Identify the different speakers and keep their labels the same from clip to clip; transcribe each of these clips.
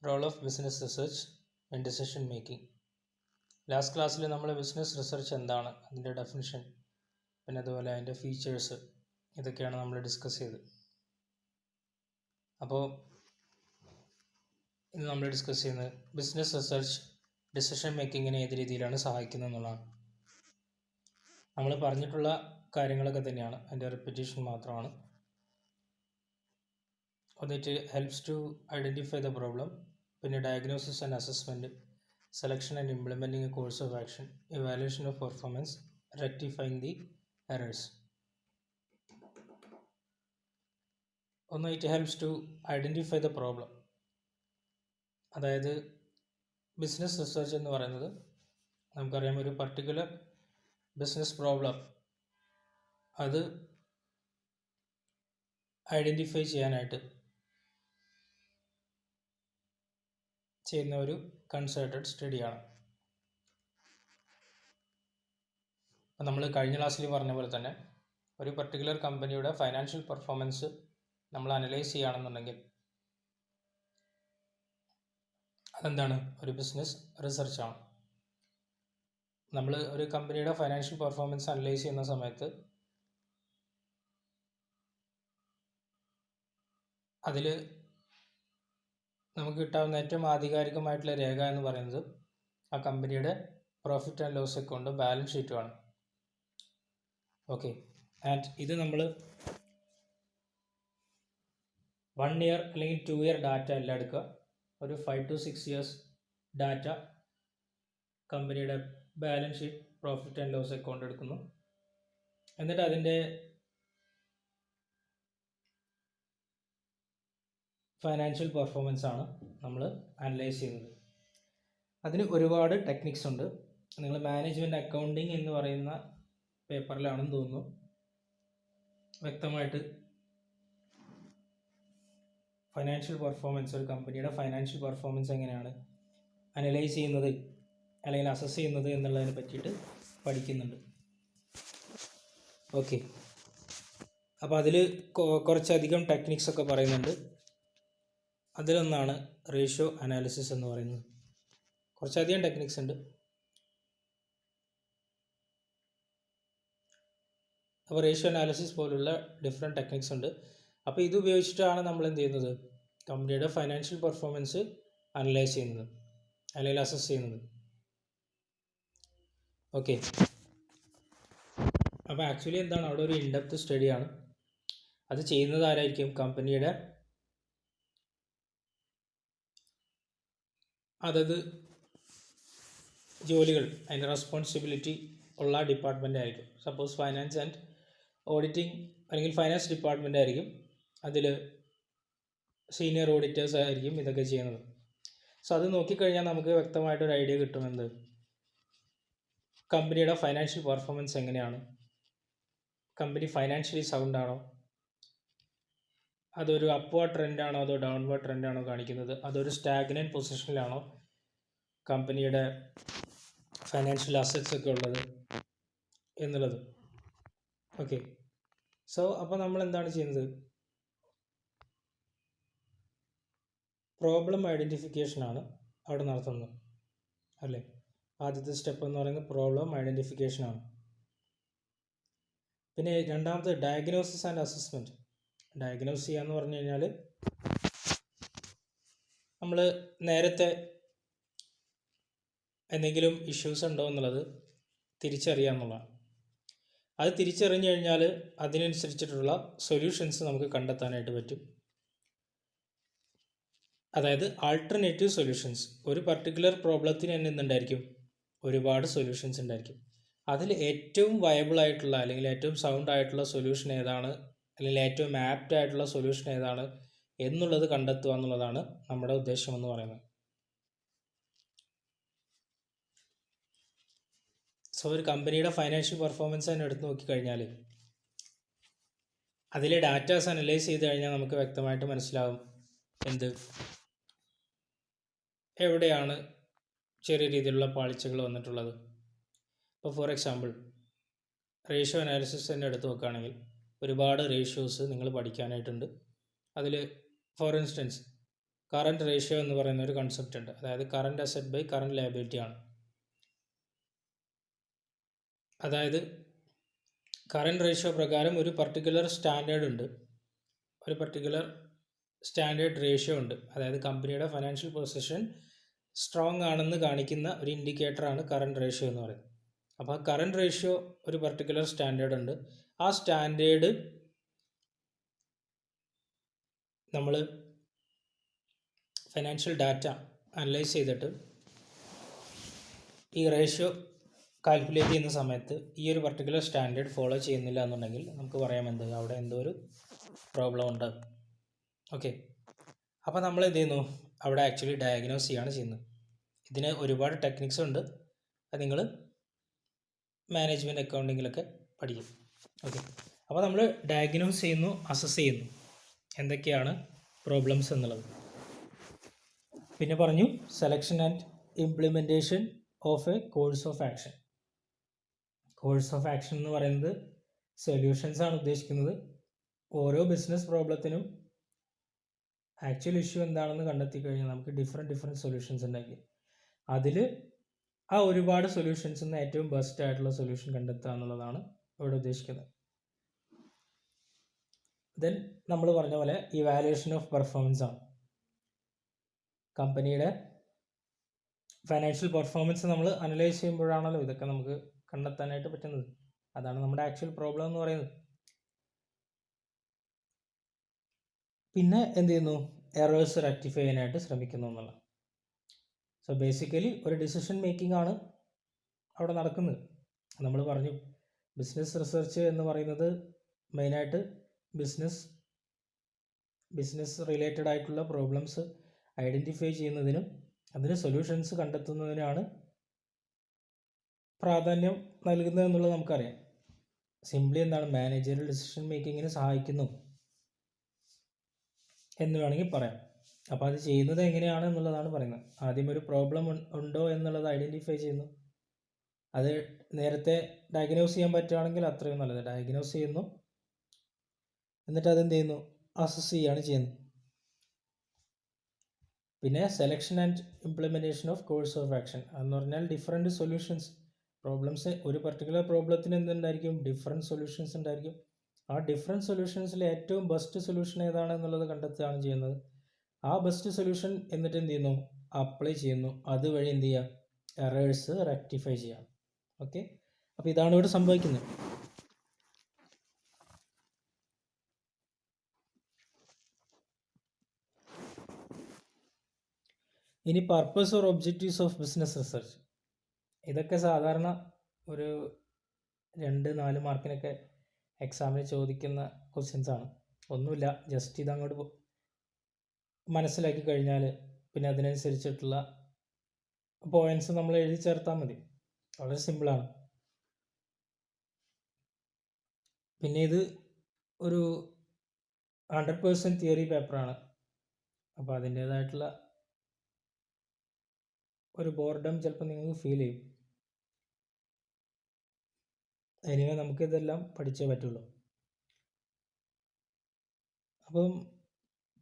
Speaker 1: Role of business research in decision making. Last ക്ലാസ്സിൽ നമ്മൾ business research എന്താണ്, അതിൻ്റെ ഡെഫിനിഷൻ, പിന്നെ അതുപോലെ അതിൻ്റെ ഫീച്ചേഴ്സ്, ഇതൊക്കെയാണ് നമ്മൾ ഡിസ്കസ് ചെയ്തത്. അപ്പോൾ ഇന്ന് നമ്മൾ ഡിസ്കസ് ചെയ്യുന്നത് ബിസിനസ് റിസർച്ച് ഡിസിഷൻ മേക്കിങ്ങിനെ ഏത് രീതിയിലാണ് സഹായിക്കുന്നത് എന്നുള്ളതാണ്. നമ്മൾ പറഞ്ഞിട്ടുള്ള കാര്യങ്ങളൊക്കെ തന്നെയാണ്, അതിൻ്റെ റിപ്പീറ്റേഷൻ മാത്രമാണ്. എന്നിട്ട് helps to identify the problem, പിന്നെ diagnosis and assessment, selection and implementing a course of action, evaluation of performance, rectifying the errors. ഒന്ന്, it helps to identify the problem. അതായത് ബിസിനസ് റിസർച്ച് എന്ന് പറയുന്നത് നമുക്കറിയാം, ഒരു പർട്ടിക്കുലർ ബിസിനസ് പ്രോബ്ലം അത് identify ചെയ്യാനായിട്ട് ചെയ്യുന്ന ഒരു കൺസേർട്ടഡ് സ്റ്റഡിയാണ്. അപ്പം നമ്മൾ കഴിഞ്ഞ ക്ലാസ്സിൽ പറഞ്ഞ പോലെ തന്നെ ഒരു പർട്ടിക്കുലർ കമ്പനിയുടെ ഫൈനാൻഷ്യൽ പെർഫോമൻസ് നമ്മൾ അനലൈസ് ചെയ്യുകയാണെന്നുണ്ടെങ്കിൽ അതെന്താണ്, ഒരു ബിസിനസ് റിസർച്ചാണ്. നമ്മൾ ഒരു കമ്പനിയുടെ ഫൈനാൻഷ്യൽ പെർഫോമൻസ് അനലൈസ് ചെയ്യുന്ന സമയത്ത് അതിൽ നമുക്ക് കിട്ടാവുന്ന ഏറ്റവും ആധികാരികമായിട്ടുള്ള രേഖ എന്ന് പറയുന്നത് ആ കമ്പനിയുടെ profit and loss account, balance ഷീറ്റുമാണ്. ഓക്കെ, ആൻഡ് ഇത് നമ്മൾ 1 ഇയർ അല്ലെങ്കിൽ 2 ഇയർ ഡാറ്റ അല്ല എടുക്കുക, ഒരു 5 to 6 ഇയേഴ്സ് ഡാറ്റ കമ്പനിയുടെ balance sheet, profit and loss account എടുക്കുന്നു. എന്നിട്ട് അതിൻ്റെ ഫൈനാൻഷ്യൽ പെർഫോമൻസ് ആണ് നമ്മൾ അനലൈസ് ചെയ്യുന്നത്. അതിന് ഒരുപാട് ടെക്നിക്സ് ഉണ്ട്. നിങ്ങൾ മാനേജ്മെൻറ്റ് അക്കൗണ്ടിങ് എന്ന് പറയുന്ന പേപ്പറിലാണെന്ന് തോന്നുന്നു വ്യക്തമായിട്ട് ഫൈനാൻഷ്യൽ പെർഫോമൻസ്, ഒരു കമ്പനിയുടെ ഫൈനാൻഷ്യൽ പെർഫോമൻസ് എങ്ങനെയാണ് അനലൈസ് ചെയ്യുന്നത് അല്ലെങ്കിൽ അസസ് ചെയ്യുന്നത് എന്നുള്ളതിനെ പറ്റിയിട്ട് പഠിക്കുന്നുണ്ട്. ഓക്കെ, അപ്പോൾ അതിൽ കുറച്ചധികം ടെക്നിക്സ് ഒക്കെ പറയുന്നുണ്ട്. അതിലൊന്നാണ് റേഷ്യോ അനാലിസിസ് എന്ന് പറയുന്നത്. കുറച്ചധികം ടെക്നിക്സ് ഉണ്ട്. അപ്പോൾ റേഷ്യോ അനാലിസിസ് പോലുള്ള ഡിഫറെൻറ്റ് ടെക്നിക്സ് ഉണ്ട്. അപ്പോൾ ഇത് ഉപയോഗിച്ചിട്ടാണ് നമ്മൾ എന്ത് ചെയ്യുന്നത്, കമ്പനിയുടെ ഫൈനാൻഷ്യൽ പെർഫോമൻസ് അനലൈസ് ചെയ്യുന്നത് അല്ലെങ്കിൽ അസസ് ചെയ്യുന്നത്. ഓക്കെ, അപ്പോൾ ആക്ച്വലി എന്താണ്, അവിടെ ഒരു ഇൻഡെപ്ത് സ്റ്റഡിയാണ്. അത് ചെയ്യുന്നത് ആരായിരിക്കും, കമ്പനിയുടെ അതത് ജോലികൾ, അതിൻ്റെ റെസ്പോൺസിബിലിറ്റി ഉള്ള ഡിപ്പാർട്ട്മെൻ്റ് ആയിരിക്കും. സപ്പോസ് ഫൈനാൻസ് ആൻഡ് ഓഡിറ്റിംഗ് അല്ലെങ്കിൽ ഫൈനാൻസ് ഡിപ്പാർട്ട്മെൻ്റ് ആയിരിക്കും, അതിൽ സീനിയർ ഓഡിറ്റേഴ്സ് ആയിരിക്കും ഇതൊക്കെ ചെയ്യുന്നത്. സോ അത് നോക്കിക്കഴിഞ്ഞാൽ നമുക്ക് വ്യക്തമായിട്ടൊരു ഐഡിയ കിട്ടുമെന്ത്, കമ്പനിയുടെ ഫൈനാൻഷ്യൽ പെർഫോമൻസ് എങ്ങനെയാണ്, കമ്പനി ഫൈനാൻഷ്യലി സൗണ്ട് ആണോ, അതൊരു അപ്വാർഡ് ട്രെൻഡാണോ അതോ ഡൗൺവേർഡ് ട്രെൻഡാണോ കാണിക്കുന്നത്, അതൊരു സ്റ്റാഗ്നൻറ്റ് പൊസിഷനിലാണോ കമ്പനിയുടെ ഫൈനാൻഷ്യൽ അസറ്റ്സ് ഒക്കെ ഉള്ളത് എന്നുള്ളത്. ഓക്കെ, സോ അപ്പോൾ നമ്മൾ എന്താണ് ചെയ്യുന്നത്, പ്രോബ്ലം ഐഡൻറ്റിഫിക്കേഷനാണ് അവിടെ നടത്തുന്നത് അല്ലേ. ആദ്യത്തെ സ്റ്റെപ്പ് എന്ന് പറയുന്നത് പ്രോബ്ലം ഐഡൻറ്റിഫിക്കേഷനാണ്. പിന്നെ രണ്ടാമത്തെ ഡയഗ്നോസിസ് ആൻഡ് അസസ്മെൻറ്റ്. ഡയഗ്നോസ് ചെയ്യാന്ന് പറഞ്ഞു കഴിഞ്ഞാൽ നമ്മൾ നേരത്തെ എന്തെങ്കിലും ഇഷ്യൂസ് ഉണ്ടോ എന്നുള്ളത് തിരിച്ചറിയുക എന്നുള്ളതാണ്. അത് തിരിച്ചറിഞ്ഞു കഴിഞ്ഞാൽ അതിനനുസരിച്ചിട്ടുള്ള സൊല്യൂഷൻസ് നമുക്ക് കണ്ടെത്താനായിട്ട് പറ്റും. അതായത് ആൾട്ടർനേറ്റീവ് സൊല്യൂഷൻസ്. ഒരു പർട്ടിക്കുലർ പ്രോബ്ലത്തിന് തന്നെ എന്തുണ്ടായിരിക്കും, ഒരുപാട് സൊല്യൂഷൻസ് ഉണ്ടായിരിക്കും. അതിൽ ഏറ്റവും വയബിൾ ആയിട്ടുള്ള അല്ലെങ്കിൽ ഏറ്റവും സൗണ്ട് ആയിട്ടുള്ള സൊല്യൂഷൻ ഏതാണ്, അല്ലെങ്കിൽ ഏറ്റവും ആപ്റ്റ് ആയിട്ടുള്ള സൊല്യൂഷൻ ഏതാണ് എന്നുള്ളത് കണ്ടെത്തുക എന്നുള്ളതാണ് നമ്മുടെ ഉദ്ദേശം എന്ന് പറയുന്നത്. സോ ഒരു കമ്പനിയുടെ ഫൈനാൻഷ്യൽ പെർഫോമൻസ് തന്നെ എടുത്ത് നോക്കിക്കഴിഞ്ഞാൽ അതിലെ ഡാറ്റാസ് അനലൈസ് ചെയ്ത് കഴിഞ്ഞാൽ നമുക്ക് വ്യക്തമായിട്ട് മനസ്സിലാവും എന്ത്, എവിടെയാണ് ചെറിയ രീതിയിലുള്ള പാളിച്ചകൾ വന്നിട്ടുള്ളത്. ഇപ്പോൾ ഫോർ എക്സാമ്പിൾ റേഷ്യോ അനാലിസിസ് തന്നെ എടുത്ത് നോക്കുകയാണെങ്കിൽ ഒരുപാട് റേഷ്യോസ് നിങ്ങൾ പഠിക്കാനായിട്ടുണ്ട്. അതിൽ ഫോർ ഇൻസ്റ്റൻസ് കറൻറ്റ് റേഷ്യോ എന്ന് പറയുന്ന ഒരു കൺസെപ്റ്റ് ഉണ്ട്. അതായത് current asset by current liability ആണ്. അതായത് കറൻറ്റ് റേഷ്യോ പ്രകാരം ഒരു പർട്ടിക്കുലർ സ്റ്റാൻഡേർഡ് ഉണ്ട്, ഒരു പർട്ടിക്കുലർ സ്റ്റാൻഡേർഡ് റേഷ്യോ ഉണ്ട്. അതായത് കമ്പനിയുടെ ഫൈനാൻഷ്യൽ പൊസിഷൻ സ്ട്രോങ് ആണെന്ന് കാണിക്കുന്ന ഒരു ഇൻഡിക്കേറ്ററാണ് കറൻറ്റ് റേഷ്യോ എന്ന് പറയുന്നത്. അപ്പോൾ ആ കറൻറ്റ് റേഷ്യോ ഒരു പർട്ടിക്കുലർ സ്റ്റാൻഡേർഡ് ഉണ്ട്. ആ സ്റ്റാൻഡേർഡ് നമ്മൾ ഫൈനാൻഷ്യൽ ഡാറ്റ അനലൈസ് ചെയ്തിട്ട് ഈ റേഷ്യോ കാൽക്കുലേറ്റ് ചെയ്യുന്ന സമയത്ത് ഈ ഒരു പർട്ടിക്കുലർ സ്റ്റാൻഡേർഡ് ഫോളോ ചെയ്യുന്നില്ല എന്നുണ്ടെങ്കിൽ നമുക്ക് പറയാം എന്ത്, അവിടെ എന്തോ ഒരു പ്രോബ്ലം ഉണ്ട്. ഓക്കെ, അപ്പോൾ നമ്മൾ എന്ത് ചെയ്യുന്നു, അവിടെ ആക്ച്വലി ഡയഗ്നോസ് ചെയ്യാണ് ചെയ്യുന്നത്. ഇതിന് ഒരുപാട് ടെക്നിക്സ് ഉണ്ട്, അത് നിങ്ങൾ മാനേജ്മെൻറ്റ് അക്കൗണ്ടിങ്ങിലൊക്കെ പഠിക്കും. ഓക്കെ, അപ്പോൾ നമ്മൾ ഡയഗ്നോസ് ചെയ്യുന്നു, അസസ് ചെയ്യുന്നു എന്തൊക്കെയാണ് പ്രോബ്ലംസ് എന്നുള്ളത്. പിന്നെ പറഞ്ഞു selection and implementation of A course of action. Course of action എന്ന് പറയുന്നത് സൊല്യൂഷൻസ് ആണ് ഉദ്ദേശിക്കുന്നത്. ഓരോ ബിസിനസ് പ്രോബ്ലത്തിനും ആക്ച്വൽ ഇഷ്യൂ എന്താണെന്ന് കണ്ടെത്തി കഴിഞ്ഞാൽ നമുക്ക് ഡിഫറെൻറ്റ് സൊല്യൂഷൻസ് ഉണ്ടാക്കി അതിൽ ആ ഒരുപാട് സൊല്യൂഷൻസിൽ നിന്ന് ഏറ്റവും ബെസ്റ്റ് ആയിട്ടുള്ള സൊല്യൂഷൻ കണ്ടെത്തുക എന്നുള്ളതാണ് ഇവിടെ ഉദ്ദേശിക്കുന്നത്. ദെൻ നമ്മൾ പറഞ്ഞ പോലെ ഇവാലുവേഷൻ ഓഫ് പെർഫോമൻസ് ആണ്. കമ്പനിയുടെ ഫൈനാൻഷ്യൽ പെർഫോമൻസ് നമ്മൾ അനലൈസ് ചെയ്യുമ്പോഴാണല്ലോ ഇതൊക്കെ നമുക്ക് കണ്ടെത്താനായിട്ട് പറ്റുന്നത്. അതാണ് നമ്മുടെ ആക്ച്വൽ പ്രോബ്ലം എന്ന് പറയുന്നത്. പിന്നെ എന്ത് ചെയ്യുന്നു, എറേഴ്സ് റെക്ടിഫൈ ചെയ്യാനായിട്ട് ശ്രമിക്കുന്നു എന്നുള്ള. സോ ബേസിക്കലി ഒരു ഡിസിഷൻ മേക്കിംഗ് ആണ് അവിടെ നടക്കുന്നത്. നമ്മൾ പറഞ്ഞു ബിസിനസ് റിസർച്ച് എന്ന് പറയുന്നത് മെയിനായിട്ട് ബിസിനസ് റിലേറ്റഡ് ആയിട്ടുള്ള പ്രോബ്ലംസ് ഐഡൻറ്റിഫൈ ചെയ്യുന്നതിനും അതിന് സൊല്യൂഷൻസ് കണ്ടെത്തുന്നതിനാണ് പ്രാധാന്യം നൽകുന്നത് എന്നുള്ളത് നമുക്കറിയാം. സിംപ്ലി എന്താണ്, മാനേജറിയൽ ഡിസിഷൻ മേക്കിങ്ങിന് സഹായിക്കുന്നു എന്ന് വേണമെങ്കിൽ പറയാം. അപ്പോൾ അത് ചെയ്യുന്നത് എങ്ങനെയാണ് എന്നുള്ളതാണ് പറയുന്നത്. ആദ്യം ഒരു പ്രോബ്ലം ഉണ്ടോ എന്നുള്ളത് ഐഡൻറ്റിഫൈ ചെയ്യുന്നു. അത് നേരത്തെ ഡയഗ്നോസ് ചെയ്യാൻ പറ്റുകയാണെങ്കിൽ അത്രയും നല്ലത്. ഡയഗ്നോസ് ചെയ്യുന്നു, എന്നിട്ട് അതെന്ത് ചെയ്യുന്നു, അസസ് ചെയ്യുകയാണ് ചെയ്യുന്നത്. പിന്നെ selection and implementation of course of action എന്ന് പറഞ്ഞാൽ ഡിഫറെൻറ്റ് സൊല്യൂഷൻസ്. പ്രോബ്ലംസ് ഒരു പർട്ടിക്കുലർ പ്രോബ്ലത്തിന് എന്തുണ്ടായിരിക്കും, ഡിഫറെൻറ്റ് സൊല്യൂഷൻസ് ഉണ്ടായിരിക്കും. ആ ഡിഫറെൻറ്റ് സൊല്യൂഷൻസിൽ ഏറ്റവും ബെസ്റ്റ് സൊല്യൂഷൻ ഏതാണ് എന്നുള്ളത് കണ്ടെത്തുകയാണ് ചെയ്യുന്നത്. ആ ബെസ്റ്റ് സൊല്യൂഷൻ എന്നിട്ട് എന്ത് ചെയ്യുന്നു, അപ്ലൈ ചെയ്യുന്നു. അതുവഴി എന്ത് ചെയ്യുക, എറേഴ്സ് റെക്ടിഫൈ ചെയ്യാം. ഓക്കെ, അപ്പോൾ ഇതാണ് ഇവിടെ സംഭവിക്കുന്നത്. ഇനി purpose or objectives of business research. ഇതൊക്കെ സാധാരണ ഒരു 2-4 മാർക്കിനൊക്കെ എക്സാമിന് ചോദിക്കുന്ന ക്വസ്റ്റ്യൻസ് ആണ്. ഒന്നുമില്ല, ജസ്റ്റ് ഇതങ്ങോട്ട് മനസ്സിലാക്കി കഴിഞ്ഞാൽ പിന്നെ അതിനനുസരിച്ചിട്ടുള്ള പോയിൻറ്റ്സ് നമ്മൾ എഴുതി ചേർത്താൽ മതി. വളരെ സിമ്പിളാണ്. പിന്നെ ഇത് ഒരു 100% തിയറി പേപ്പറാണ്. അപ്പോൾ അതിൻ്റേതായിട്ടുള്ള ഒരു ബോർഡം ചിലപ്പോൾ നിങ്ങൾക്ക് ഫീൽ ചെയ്യും. എനിവേ നമുക്കിതെല്ലാം പഠിച്ചേ പറ്റുള്ളൂ. അപ്പം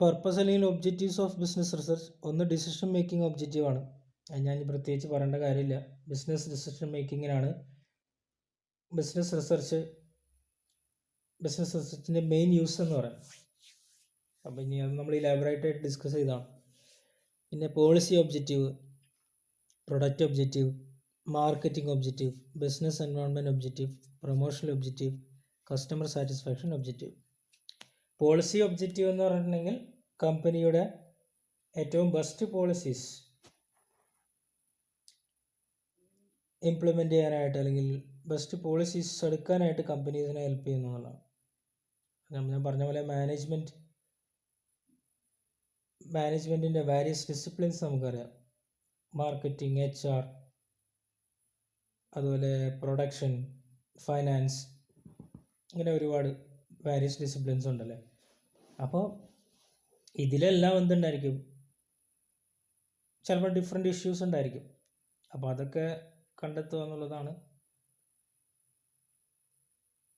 Speaker 1: പർപ്പസ് അല്ലെങ്കിൽ ഒബ്ജക്റ്റീവ്സ് ഓഫ് ബിസിനസ് റിസർച്ച്, ഒന്ന് ഡിസിഷൻ മേക്കിംഗ് ഒബ്ജക്റ്റീവാണ്. അത് ഞാൻ പ്രത്യേകിച്ച് പറയേണ്ട കാര്യമില്ല. ബിസിനസ് ഡിസിഷൻ മേക്കിങ്ങിനാണ് ബിസിനസ് റിസർച്ചിൻ്റെ മെയിൻ യൂസ് എന്ന് പറയാം. അപ്പോൾ ഇനി അത് നമ്മൾ ഇലാബറേറ്റായിട്ട് ഡിസ്കസ് ചെയ്താണ്. പിന്നെ policy objective, product objective, marketing objective, business environment objective, promotional objective, customer satisfaction objective. Policy objective എന്ന് പറഞ്ഞിട്ടുണ്ടെങ്കിൽ കമ്പനിയുടെ ഏറ്റവും ബെസ്റ്റ് പോളിസീസ് ഇംപ്ലിമെൻ്റ് ചെയ്യാനായിട്ട് അല്ലെങ്കിൽ ബെസ്റ്റ് പോളിസീസ് എടുക്കാനായിട്ട് കമ്പനീസിനെ ഹെൽപ്പ് ചെയ്യുന്നു എന്നുള്ളതാണ്. ഞാൻ പറഞ്ഞ പോലെ മാനേജ്മെൻറ്റിൻ്റെ വാരിയസ് ഡിസിപ്ലിൻസ് നമുക്കറിയാം. മാർക്കറ്റിംഗ്, HR, അതുപോലെ പ്രൊഡക്ഷൻ, ഫൈനാൻസ്, ഇങ്ങനെ ഒരുപാട് വാരിയസ് ഡിസിപ്ലിൻസ് ഉണ്ടല്ലേ. അപ്പോൾ ഇതിലെല്ലാം എന്തുണ്ടായിരിക്കും, ചിലപ്പോൾ ഡിഫറെൻറ്റ് ഇഷ്യൂസ് ഉണ്ടായിരിക്കും. അപ്പോൾ അതൊക്കെ കണ്ടെത്തുക എന്നുള്ളതാണ്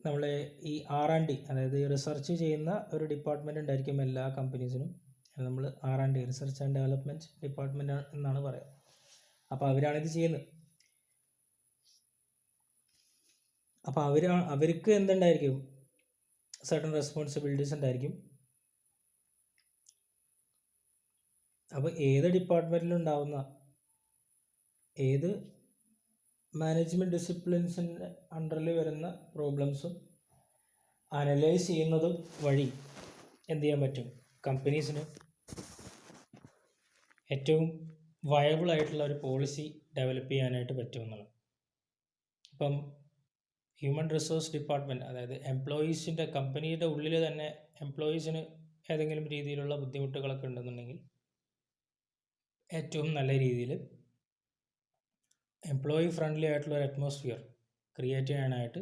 Speaker 1: നമ്മൾ ഈ R&D, അതായത് റിസർച്ച് ചെയ്യുന്ന ഒരു ഡിപ്പാർട്ട്മെൻറ്റ് ഉണ്ടായിരിക്കും എല്ലാ കമ്പനീസിനും. നമ്മൾ R&D, research and development department എന്നാണ് പറയുക. അപ്പോൾ അവരാണിത് ചെയ്യുന്നത്. അപ്പോൾ അവർക്ക് എന്തുണ്ടായിരിക്കും, സർട്ടൺ റെസ്പോൺസിബിലിറ്റീസ് ഉണ്ടായിരിക്കും. അപ്പോൾ ഏത് ഡിപ്പാർട്ട്മെൻറ്റിലുണ്ടാവുന്ന ഏത് മാനേജ്മെൻറ്റ് ഡിസിപ്ലിൻസിൻ്റെ അണ്ടറിൽ വരുന്ന പ്രോബ്ലംസും അനലൈസ് ചെയ്യുന്നതും വഴി എന്ത് ചെയ്യാൻ പറ്റും, കമ്പനീസിന് ഏറ്റവും വയബിൾ ആയിട്ടുള്ള ഒരു പോളിസി ഡെവലപ്പ് ചെയ്യാനായിട്ട് പറ്റുമെന്നുള്ളത്. ഇപ്പം ഹ്യൂമൻ റിസോഴ്സ് ഡിപ്പാർട്ട്മെൻറ്റ്, അതായത് എംപ്ലോയീസിൻ്റെ, കമ്പനിയുടെ ഉള്ളിൽ തന്നെ എംപ്ലോയീസിന് ഏതെങ്കിലും രീതിയിലുള്ള ബുദ്ധിമുട്ടുകളൊക്കെ ഉണ്ടെന്നുണ്ടെങ്കിൽ ഏറ്റവും നല്ല രീതിയിൽ എംപ്ലോയി ഫ്രണ്ട്ലി ആയിട്ടുള്ള ഒരു അറ്റ്മോസ്ഫിയർ ക്രിയേറ്റ് ചെയ്യാനായിട്ട്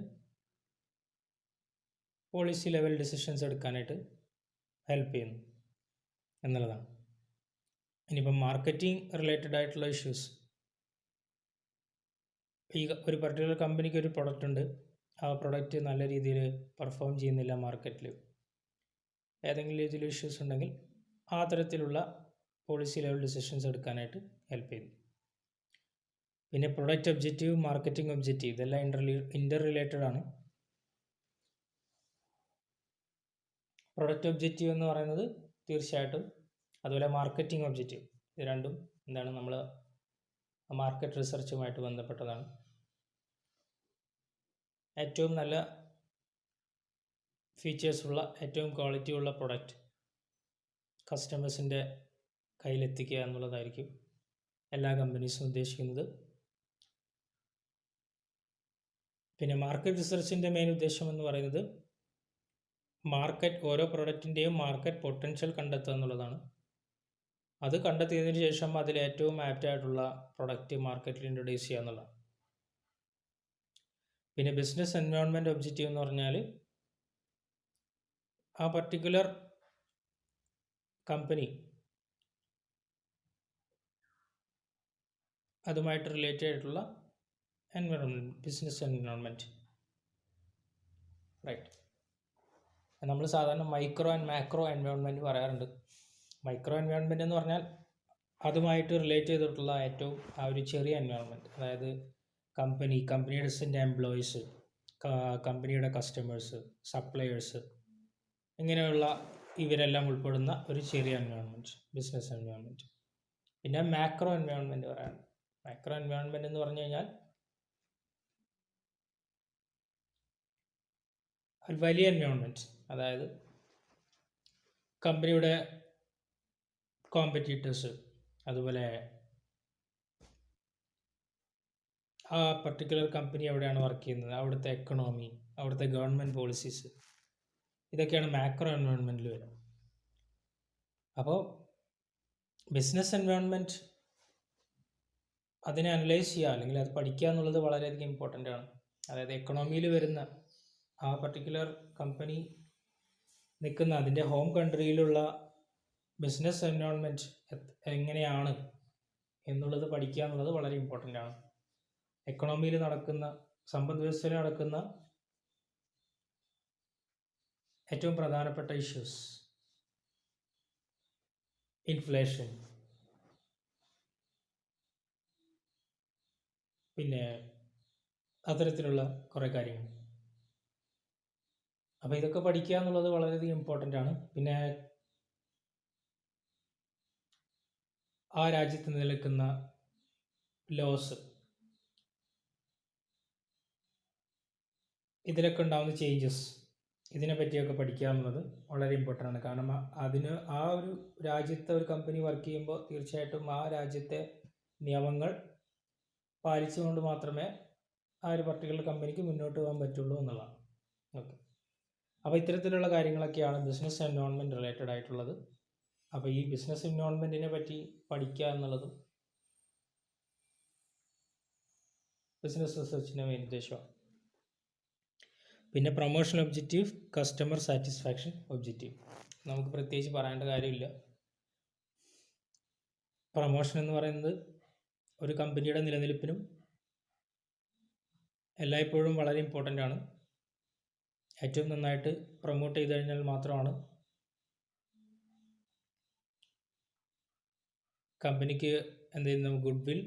Speaker 1: പോളിസി ലെവൽ ഡിസിഷൻസ് എടുക്കാനായിട്ട് ഹെൽപ്പ് ചെയ്യുന്നു എന്നുള്ളതാണ്. ഇനിയിപ്പം മാർക്കറ്റിംഗ് റിലേറ്റഡ് ആയിട്ടുള്ള ഇഷ്യൂസ്, ഈ ഒരു പർട്ടിക്കുലർ കമ്പനിക്ക് ഒരു പ്രൊഡക്റ്റ് ഉണ്ട്, ആ പ്രൊഡക്റ്റ് നല്ല രീതിയിൽ പെർഫോം ചെയ്യുന്നില്ല മാർക്കറ്റിൽ, ഏതെങ്കിലും രീതിയിൽ ഇഷ്യൂസ് ഉണ്ടെങ്കിൽ ആ തരത്തിലുള്ള പോളിസി ലെവൽ ഡിസിഷൻസ് എടുക്കാനായിട്ട് ഹെൽപ്പ് ചെയ്യും. പിന്നെ പ്രൊഡക്റ്റ് ഒബ്ജക്റ്റീവ്, മാർക്കറ്റിംഗ് ഒബ്ജക്റ്റീവ്, ഇതെല്ലാം ഇൻ്റർ റിലേറ്റഡ് ആണ്. പ്രൊഡക്റ്റ് ഒബ്ജക്റ്റീവ് എന്ന് പറയുന്നത് തീർച്ചയായിട്ടും, അതുപോലെ മാർക്കറ്റിംഗ് ഒബ്ജക്റ്റീവ്, ഇത് രണ്ടും എന്താണ്, നമ്മൾ മാർക്കറ്റ് റിസർച്ചുമായിട്ട് ബന്ധപ്പെട്ടതാണ്. ഏറ്റവും നല്ല ഫീച്ചേഴ്സുള്ള, ഏറ്റവും ക്വാളിറ്റി ഉള്ള പ്രൊഡക്റ്റ് കസ്റ്റമേഴ്സിൻ്റെ കയ്യിലെത്തിക്കുക എന്നുള്ളതായിരിക്കും എല്ലാ കമ്പനീസും ഉദ്ദേശിക്കുന്നത്. പിന്നെ മാർക്കറ്റ് റിസർച്ചിൻ്റെ മെയിൻ ഉദ്ദേശം എന്ന് പറയുന്നത് ഓരോ പ്രൊഡക്റ്റിൻ്റെയും മാർക്കറ്റ് പൊട്ടൻഷ്യൽ കണ്ടെത്തുക എന്നുള്ളതാണ്. അത് കണ്ടെത്തിയതിന് ശേഷം അതിൽ ഏറ്റവും ആപ്റ്റായിട്ടുള്ള പ്രൊഡക്റ്റ് മാർക്കറ്റിൽ ഇൻട്രൊഡ്യൂസ് ചെയ്യുക എന്നുള്ളതാണ്. പിന്നെ ബിസിനസ് എൻവയോൺമെൻറ്റ് ഒബ്ജക്റ്റീവ് എന്ന് പറഞ്ഞാൽ ആ പർട്ടിക്കുലർ കമ്പനി അതുമായിട്ട് റിലേറ്റഡ് ആയിട്ടുള്ള എൻവയോൺമെൻറ്റ്, ബിസിനസ് എൻവയോൺമെൻറ്റ്, റൈറ്റ്. നമ്മൾ സാധാരണ മൈക്രോ ആൻഡ് മാക്രോ എൻവയോൺമെൻറ്റ് പറയാറുണ്ട്. മൈക്രോ എൻവയോൺമെൻറ്റ് എന്ന് പറഞ്ഞാൽ അതുമായിട്ട് റിലേറ്റ് ചെയ്തിട്ടുള്ള ഏറ്റവും ആ ഒരു ചെറിയ എൻവയോൺമെൻറ്റ്, അതായത് കമ്പനിയുടെ എംപ്ലോയീസ്, കമ്പനിയുടെ കസ്റ്റമേഴ്സ്, സപ്ലയേഴ്സ്, ഇങ്ങനെയുള്ള ഇവരെല്ലാം ഉൾപ്പെടുന്ന ഒരു ചെറിയ എൻവയോൺമെൻറ്റ്, ബിസിനസ് എൻവയോൺമെൻറ്റ്. പിന്നെ മാക്രോ എൻവയോൺമെൻറ്റ് പറയാനുണ്ട്. മാക്രോ എൻവയോൺമെൻറ്റ് എന്ന് പറഞ്ഞു കഴിഞ്ഞാൽ ഒരു വലിയ എൻവയോൺമെൻറ്റ്, അതായത് കമ്പനിയുടെ കോമ്പറ്റീറ്റേഴ്സ്, അതുപോലെ ആ പർട്ടിക്കുലർ കമ്പനി എവിടെയാണ് വർക്ക് ചെയ്യുന്നത്, അവിടുത്തെ എക്കണോമി, അവിടുത്തെ ഗവൺമെൻറ് പോളിസീസ്, ഇതൊക്കെയാണ് മാക്രോ എൻവയോൺമെൻറ്റിൽ വരുന്നത്. അപ്പോൾ ബിസിനസ് എൻവയോൺമെൻറ്റ് അതിനെ അനലൈസ് ചെയ്യുക അല്ലെങ്കിൽ അത് പഠിക്കുക എന്നുള്ളത് വളരെയധികം ഇമ്പോർട്ടൻ്റ് ആണ്. അതായത് എക്കണോമിയിൽ വരുന്ന ആ പർട്ടിക്കുലർ കമ്പനി നിൽക്കുന്ന അതിൻ്റെ ഹോം കൺട്രിയിലുള്ള ബിസിനസ് എൻവയോൺമെൻറ്റ് എങ്ങനെയാണ് എന്നുള്ളത് പഠിക്കുക എന്നുള്ളത് വളരെ ഇമ്പോർട്ടൻ്റ് ആണ്. എക്കണോമിയിൽ നടക്കുന്ന, സമ്പദ് വ്യവസ്ഥയിൽ നടക്കുന്ന ഏറ്റവും പ്രധാനപ്പെട്ട ഇഷ്യൂസ്, ഇൻഫ്ലേഷൻ, പിന്നെ അത്തരത്തിലുള്ള കുറേ കാര്യങ്ങൾ. അപ്പോൾ ഇതൊക്കെ പഠിക്കുക എന്നുള്ളത് വളരെയധികം ഇമ്പോർട്ടൻ്റ് ആണ്. പിന്നെ ആ രാജ്യത്ത് നിലനിൽക്കുന്ന ലോസ്, ഇതിലൊക്കെ ഉണ്ടാകുന്ന ചേഞ്ചസ്, ഇതിനെ പറ്റിയൊക്കെ പഠിക്കുക എന്നുള്ളത് വളരെ ഇമ്പോർട്ടൻ്റ് ആണ്. കാരണം അതിന് ആ ഒരു രാജ്യത്തെ ഒരു കമ്പനി വർക്ക് ചെയ്യുമ്പോൾ തീർച്ചയായിട്ടും ആ രാജ്യത്തെ നിയമങ്ങൾ പാലിച്ചുകൊണ്ട് മാത്രമേ ആ ഒരു പർട്ടിക്കുലർ കമ്പനിക്ക് മുന്നോട്ട് പോകാൻ പറ്റുള്ളൂ എന്നുള്ളതാണ്. ഓക്കെ, അപ്പോൾ ഇത്തരത്തിലുള്ള കാര്യങ്ങളൊക്കെയാണ് ബിസിനസ് എൻവയോൺമെൻറ്റ് റിലേറ്റഡ് ആയിട്ടുള്ളത്. അപ്പോൾ ഈ ബിസിനസ് എൻവയോൺമെൻറ്റിനെ പറ്റി പഠിക്കുക എന്നുള്ളതും ബിസിനസ് റിസർച്ചിൻ്റെ മെയിൻ ഉദ്ദേശമാണ്. പിന്നെ promotion objective, customer satisfaction objective, നമുക്ക് പ്രത്യേകിച്ച് പറയേണ്ട കാര്യമില്ല. പ്രൊമോഷൻ എന്ന് പറയുന്നത് ഒരു കമ്പനിയുടെ നിലനിൽപ്പിനും എല്ലായ്പ്പോഴും വളരെ ഇമ്പോർട്ടൻ്റ് ആണ്. ഏറ്റവും നന്നായിട്ട് പ്രൊമോട്ട് ചെയ്ത് കഴിഞ്ഞാൽ മാത്രമാണ് കമ്പനിക്ക് എന്ത് ചെയ്യുന്നു, ഗുഡ് വിൽ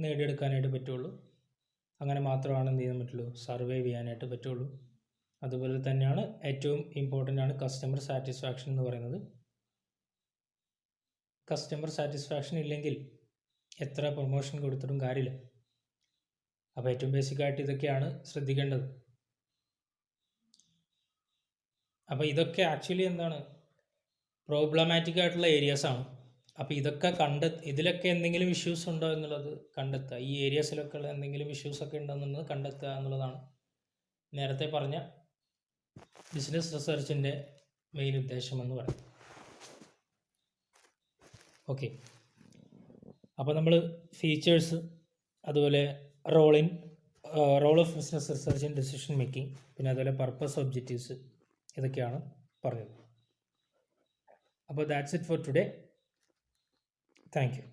Speaker 1: നേടിയെടുക്കാനായിട്ട് പറ്റുള്ളൂ. അങ്ങനെ മാത്രമാണ് എന്ത് ചെയ്യാൻ പറ്റുള്ളൂ, സർവൈവ് ചെയ്യാനായിട്ട് പറ്റുള്ളൂ. അതുപോലെ തന്നെയാണ് ഏറ്റവും ഇമ്പോർട്ടൻ്റ് ആണ് കസ്റ്റമർ സാറ്റിസ്ഫാക്ഷൻ എന്ന് പറയുന്നത്. കസ്റ്റമർ സാറ്റിസ്ഫാക്ഷൻ ഇല്ലെങ്കിൽ എത്ര പ്രൊമോഷൻ കൊടുത്തിട്ടും കാര്യമില്ല. അപ്പോൾ ഏറ്റവും ബേസിക്കായിട്ട് ഇതൊക്കെയാണ് ശ്രദ്ധിക്കേണ്ടത്. അപ്പോൾ ഇതൊക്കെ ആക്ച്വലി എന്താണ്, പ്രോബ്ലമാറ്റിക് ആയിട്ടുള്ള ഏരിയാസാണ്. അപ്പോൾ ഇതൊക്കെ ഇതിലൊക്കെ എന്തെങ്കിലും ഇഷ്യൂസ് ഉണ്ടോ എന്നുള്ളത് കണ്ടെത്തുക. ഈ ഏരിയാസിലൊക്കെ ഉള്ള എന്തെങ്കിലും ഇഷ്യൂസൊക്കെ ഉണ്ടോയെന്നുള്ളത് കണ്ടെത്തുക എന്നുള്ളതാണ് നേരത്തെ പറഞ്ഞ ബിസിനസ് റിസർച്ചിൻ്റെ മെയിൻ ഉദ്ദേശമെന്ന് പറയും. ഓക്കെ, അപ്പോൾ നമ്മൾ ഫീച്ചേഴ്സ്, അതുപോലെ role of business research in decision making, പിന്നെ അതുപോലെ പർപ്പസ്, ഒബ്ജക്റ്റീവ്സ്, ഇതൊക്കെയാണ് പറഞ്ഞത്. അപ്പോൾ that's it for today. Thank U.